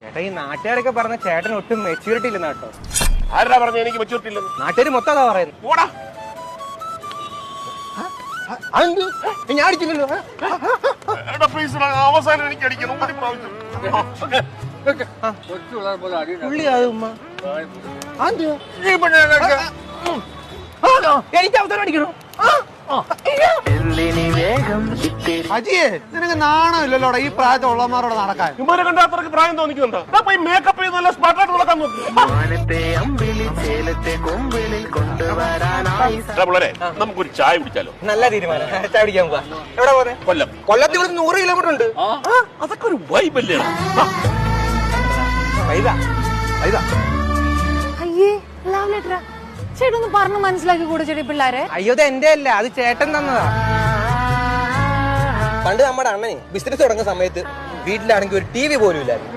ചേട്ടാ ഈ നാട്ടുകാരൊക്കെ പറഞ്ഞ ചേട്ടൻ ഒട്ടും മെച്യൂരിറ്റി ഇല്ലെന്ന് കേട്ടോ. ആരാ പറഞ്ഞ എനിക്ക് മെച്യൂരിറ്റി ഇല്ലെന്ന്? നാട്ടുകാർ മൊത്തം അതാ പറയുന്നത്. ഓടാ ഞാൻ അടിച്ചില്ലല്ലോ. അവസാനം എനിക്ക് അടിക്കണം. പുള്ളി അത് ഉമ്മ എനിക്ക് അവസാനം അടിക്കണോ? അജിയെ നിനക്ക് നാണമില്ലല്ലോടാ ഈ പ്രായത്തിലുള്ളമാരോട് നടക്കാൻ. ഇവരെ കണ്ട അത്രക്ക് പ്രായം തോന്നിക്കുന്നുണ്ടോ? മേക്കപ്പ് ചെയ്ത് നല്ല സ്മാർട്ടായിട്ട് നടക്കാൻ നോക്കി. പിള്ളേരെ നമുക്കൊരു ചായ കുടിച്ചാലോ? നല്ല തീരുമാനം. ചായ കുടിക്കാൻ പോവാ. എവിടെ പോന്നെ? കൊല്ലം. കൊല്ലത്തിൽ ഇവിടെ 100 കിലോമീറ്റർ ഉണ്ട്. അതൊക്കെ ഒരു വൈബല്ലേ? അയ്യേ ചേട്ടൊന്ന് പറഞ്ഞു മനസ്സിലാക്കി കൂടെ ചേട്ടി പിള്ളേരെ. അയ്യോ ഇത് എന്റെ അല്ല, അത് ചേട്ടൻ തന്നതാ. പണ്ട് നമ്മുടെ അണ്ണനെ ബിസിനസ് തുടങ്ങുന്ന സമയത്ത് വീട്ടിലാണെങ്കിൽ ഒരു TV പോലും ഇല്ലായിരുന്നു.